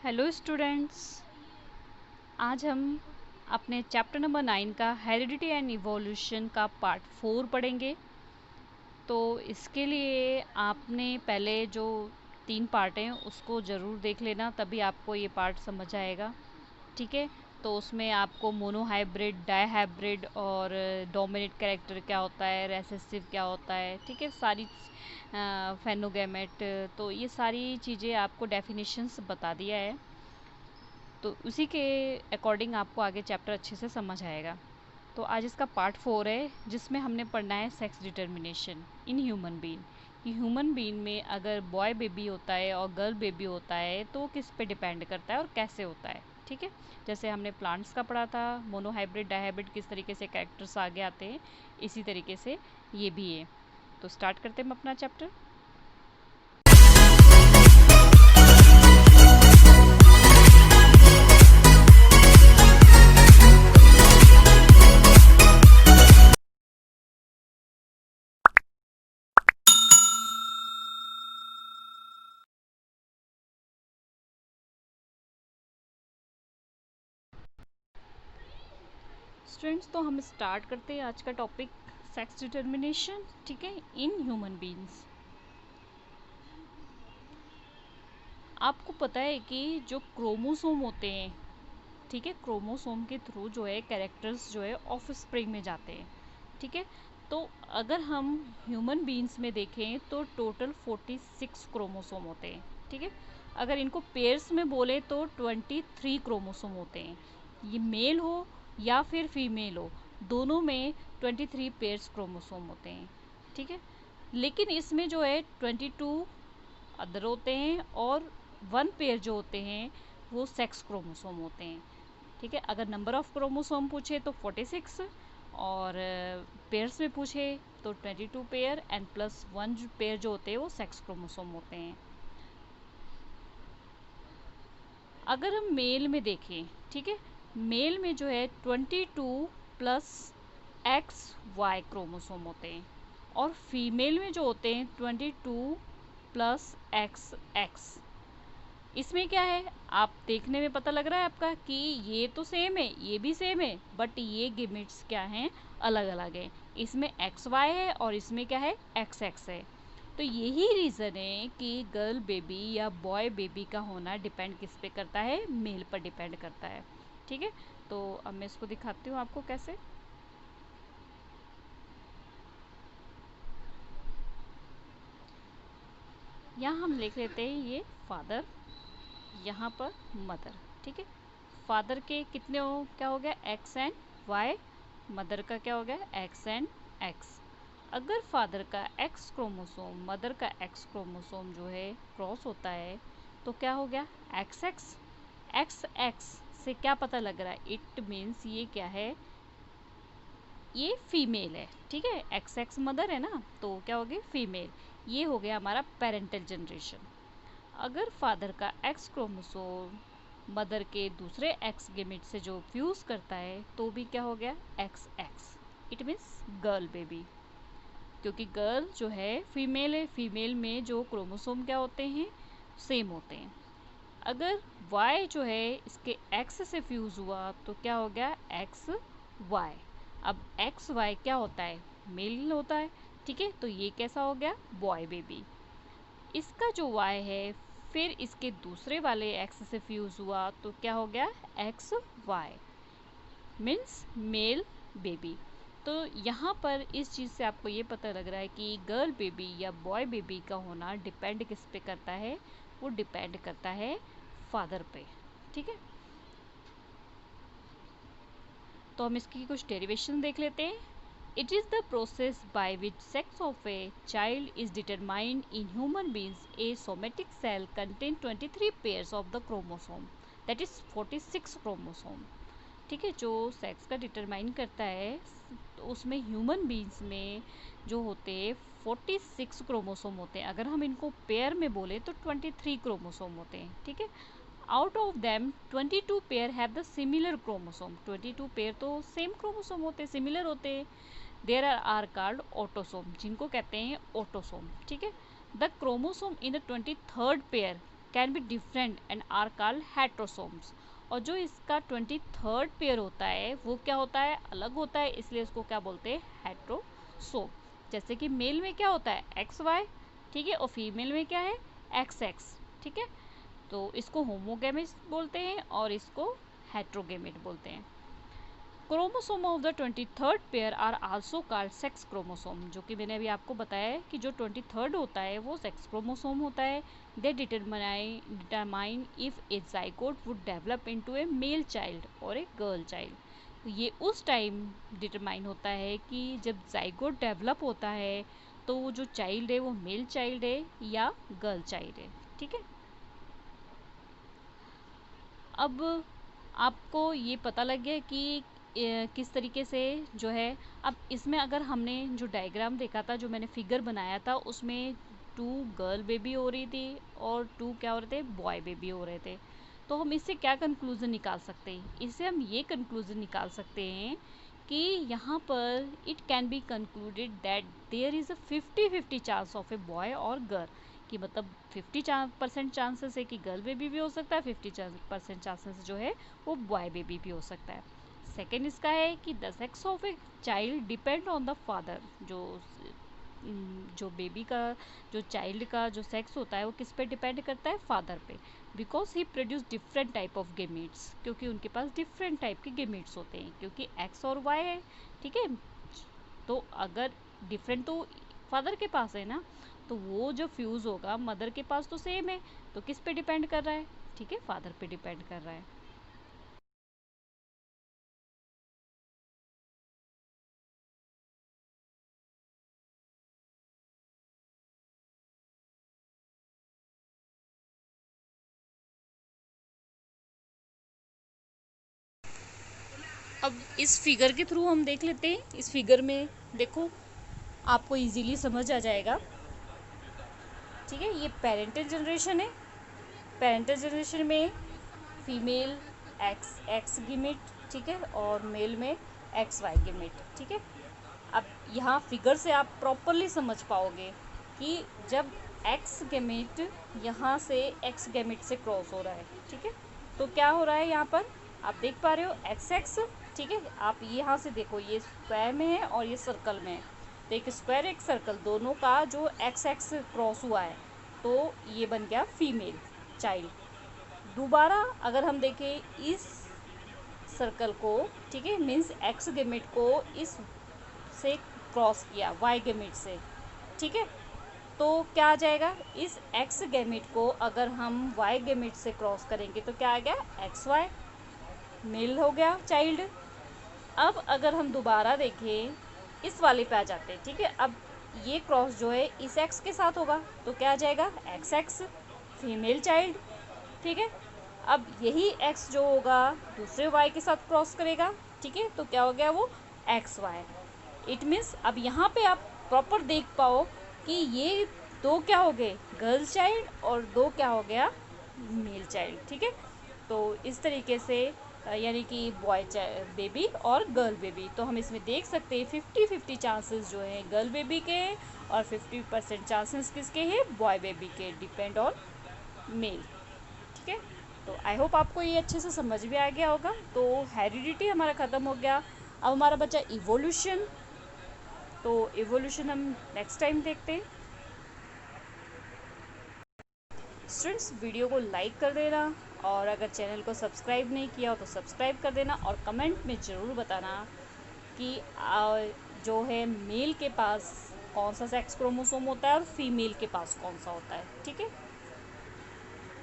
Hello students, आज हम अपने चैप्टर नंबर 9 का हेरिडिटी एंड इवोल्यूशन का पार्ट 4 पढ़ेंगे। तो इसके लिए आपने पहले जो 3 पार्ट हैं उसको ज़रूर देख लेना, तभी आपको ये पार्ट समझ आएगा। ठीक है, तो उसमें आपको मोनोहाइब्रिड, डाईहाइब्रिड और डोमिनेट कैरेक्टर क्या होता है, रेसेसिव क्या होता है, ठीक है, सारी फेनोगैमेट, तो ये सारी चीज़ें आपको डेफिनेशंस बता दिया है। तो उसी के अकॉर्डिंग आपको आगे चैप्टर अच्छे से समझ आएगा। तो आज इसका पार्ट 4 है, जिसमें हमने पढ़ना है sex determination in human being. कि ह्यूमन बीइंग में अगर बॉय बेबी होता है और गर्ल बेबी होता है तो किस पे डिपेंड करता है और कैसे होता है। ठीक है, जैसे हमने प्लांट्स का पढ़ा था, मोनोहाइब्रिड डाईहाइब्रिड किस तरीके से कैरेक्टर्स आगे आते हैं, इसी तरीके से ये भी है। तो स्टार्ट करते हैं हम अपना चैप्टर। स्टूडेंट्स, तो हम स्टार्ट करते हैं आज का टॉपिक, सेक्स डिटर्मिनेशन, ठीक है, इन ह्यूमन बीइंग्स। आपको पता है कि जो क्रोमोसोम होते हैं, ठीक है, क्रोमोसोम के थ्रू जो है कैरेक्टर्स जो है ऑफस्प्रिंग में जाते हैं। ठीक है, तो अगर हम ह्यूमन बीइंग्स में देखें तो टोटल 46 क्रोमोसोम होते हैं। ठीक है, अगर इनको पेयर्स में बोले तो 23 क्रोमोसोम होते हैं। ये मेल हो या फिर फीमेल हो, दोनों में 23 पेयर्स क्रोमोसोम होते हैं। ठीक है, लेकिन इसमें जो है 22 अदर होते हैं और 1 पेयर जो होते हैं वो सेक्स क्रोमोसोम होते हैं। ठीक है, अगर नंबर ऑफ क्रोमोसोम पूछे तो 46 और पेयर्स में पूछे तो 22 पेयर एंड प्लस 1 पेयर जो होते हैं वो सेक्स क्रोमोसोम होते हैं। अगर हम मेल में देखें, ठीक है, मेल में जो है 22 प्लस एक्स वाई क्रोमोसोम होते हैं और फीमेल में जो होते हैं 22 प्लस एक्स एक्स। इसमें क्या है, आप देखने में पता लग रहा है आपका कि ये तो सेम है, ये भी सेम है, बट ये गिमिट्स क्या हैं, अलग अलग है। इसमें एक्स वाई है और इसमें क्या है, एक्स एक्स है। तो यही रीज़न है कि गर्ल बेबी या बॉय बेबी का होना डिपेंड किस पे करता है, मेल पर डिपेंड करता है। ठीक है, तो अब मैं इसको दिखाती हूँ आपको कैसे। यहाँ हम लिख लेते हैं ये फादर, यहाँ पर मदर। ठीक है, फादर के कितने हो, क्या हो गया, एक्स एंड वाई, मदर का क्या हो गया, एक्स एंड एक्स। अगर फादर का एक्स क्रोमोसोम मदर का एक्स क्रोमोसोम जो है क्रॉस होता है तो क्या हो गया, एक्स एक्स। एक्स एक्स से क्या पता लग रहा है, इट मीन्स ये क्या है, ये फीमेल है। ठीक है, एक्स एक्स मदर है ना, तो क्या हो गया, फीमेल। ये हो गया हमारा पेरेंटल जनरेशन। अगर फादर का एक्स क्रोमोसोम मदर के दूसरे एक्स गेमेट से जो फ्यूज़ करता है तो भी क्या हो गया, x x, it means girl baby. क्योंकि गर्ल जो है फीमेल है, फीमेल में जो क्रोमोसोम क्या होते हैं, सेम होते हैं। अगर वाई जो है इसके एक्स से फ्यूज़ हुआ तो क्या हो गया, एक्स वाई। अब एक्स वाई क्या होता है, मेल होता है। ठीक है, तो ये कैसा हो गया, बॉय बेबी। इसका जो y है फिर इसके दूसरे वाले x से फ्यूज़ हुआ तो क्या हो गया, X Y, means male baby. तो यहाँ पर इस चीज़ से आपको ये पता लग रहा है कि गर्ल बेबी या बॉय बेबी का होना डिपेंड किस पे करता है, वो डिपेंड करता है फादर पे। ठीक है, तो हम इसकी कुछ डेरिवेशन देख लेते हैं। It is the process by which sex of a child is determined in human beings. A somatic cell contains 23 pairs of the chromosome, that is 46 chromosome. ठीक है, जो सेक्स का डिटरमाइन करता है तो उसमें ह्यूमन बींग्स में जो होते हैं 46 क्रोमोसोम होते हैं। अगर हम इनको पेयर में बोले तो 23 क्रोमोसोम होते हैं। ठीक है, out of them 22 pair have the similar chromosome. 22 pair तो सेम क्रोमोसोम होते हैं, सिमिलर होते हैं। देर आर कॉल्ड ऑटोसोम, जिनको कहते हैं ऑटोसोम। ठीक है, the chromosome in the 23rd pair can be different and are called heterosomes. और जो इसका 23rd पेयर होता है वो क्या होता है, अलग होता है, इसलिए इसको क्या बोलते हैं, हेट्रोसोम। जैसे कि मेल में क्या होता है, एक्स वाई, ठीक है, और फीमेल में क्या है, एक्स एक्स, ठीक है। तो इसको होमोगेमिट बोलते हैं और इसको हेट्रोगेमिट बोलते हैं। Chromosome of the 23rd pair are also called sex chromosome, जो कि मैंने अभी आपको बताया है कि जो 23rd होता है वो सेक्स क्रोमोसोम होता है। They determine if a zygote would develop into a male child और ए गर्ल चाइल्ड। तो ये उस टाइम डिटरमाइन होता है कि जब जाइगोट डेवलप होता है तो वो जो चाइल्ड है वो मेल चाइल्ड है या गर्ल चाइल्ड है, ठीक है। अब आपको ये पता लग गया कि किस तरीके से जो है, अब इसमें अगर हमने जो डायग्राम देखा था, जो मैंने फिगर बनाया था, उसमें 2 गर्ल बेबी हो रही थी और 2 क्या हो रहे थे, बॉय बेबी हो रहे थे। तो हम इससे क्या कंक्लूज़न निकाल सकते हैं, इससे हम ये कंक्लूज़न निकाल सकते हैं कि यहाँ पर it can be concluded that there is a 50-50 chance of a boy और गर्ल, कि मतलब 50% चांसेस है कि गर्ल बेबी भी हो सकता है, 50% चांसेस जो है वो बॉय बेबी भी हो सकता है। सेकेंड इसका है कि the sex of a child depend on the father, जो बेबी का, जो चाइल्ड का जो सेक्स होता है वो किस पे डिपेंड करता है, फादर पे, because he produce different type of gametes, क्योंकि उनके पास डिफरेंट टाइप के गेमेट्स होते हैं, क्योंकि एक्स और वाई है, ठीक है। तो अगर डिफरेंट तो फादर के पास है ना, तो वो जो फ्यूज़ होगा मदर के पास तो सेम है, तो किस पे डिपेंड कर रहा है, ठीक है, फादर पे डिपेंड कर रहा है। अब इस फिगर के थ्रू हम देख लेते हैं। इस फिगर में देखो, आपको इजीली समझ आ जाएगा, ठीक है। ये पेरेंटल जनरेशन है। पेरेंटल जनरेशन में फीमेल एक्स एक्स गिमिट, ठीक है, और मेल में एक्स वाई गिमिट, ठीक है। अब यहाँ फिगर से आप प्रॉपरली समझ पाओगे कि जब एक्स गेमिट यहाँ से एक्स गेमिट से क्रॉस हो रहा है, ठीक है, तो क्या हो रहा है यहाँ पर, आप देख पा रहे हो एक्स एक्स, ठीक है। आप यहाँ से देखो, ये स्क्वायर में है और ये सर्कल में है, तो एक स्क्वायर एक सर्कल दोनों का जो एक्स एक्स क्रॉस हुआ है, तो ये बन गया फीमेल चाइल्ड। दोबारा अगर हम देखें इस सर्कल को, ठीक है, मीन्स एक्स गेमिट को इस से क्रॉस किया वाई गेमिट से, ठीक है, तो क्या आ जाएगा, इस एक्स गेमिट को अगर हम वाई गेमिट से क्रॉस करेंगे तो क्या आ गया, एक्स वाई, मेल हो गया चाइल्ड। अब अगर हम दोबारा देखें, इस वाले पे आ जाते हैं, ठीक है। अब ये क्रॉस जो है इस एक्स के साथ होगा, तो क्या आ जाएगा, एक्स एक्स, फीमेल चाइल्ड, ठीक है। अब यही एक्स जो होगा दूसरे वाई के साथ क्रॉस करेगा, ठीक है, तो क्या हो गया, वो एक्स वाई। इट मीन्स अब यहाँ पे आप प्रॉपर देख पाओ कि ये दो क्या हो गए, गर्ल चाइल्ड, और दो क्या हो गया, मेल चाइल्ड, ठीक है। तो इस तरीके से यानी कि बॉय बेबी और गर्ल बेबी, तो हम इसमें देख सकते हैं 50-50 चांसेस जो हैं गर्ल बेबी के और 50% चांसेस किसके हैं, बॉय बेबी के, डिपेंड ऑन मेल, ठीक है। तो आई होप आपको ये अच्छे से समझ में आ गया होगा। तो हेरिडिटी हमारा ख़त्म हो गया। अब हमारा बचा इवोल्यूशन। तो इवोल्यूशन हम नेक्स्ट टाइम देखते हैं। स्टूडेंट्स, वीडियो को लाइक कर देना और अगर चैनल को सब्सक्राइब नहीं किया हो तो सब्सक्राइब कर देना, और कमेंट में ज़रूर बताना कि जो है मेल के पास कौन सा सेक्स क्रोमोसोम होता है और फीमेल के पास कौन सा होता है, ठीक है।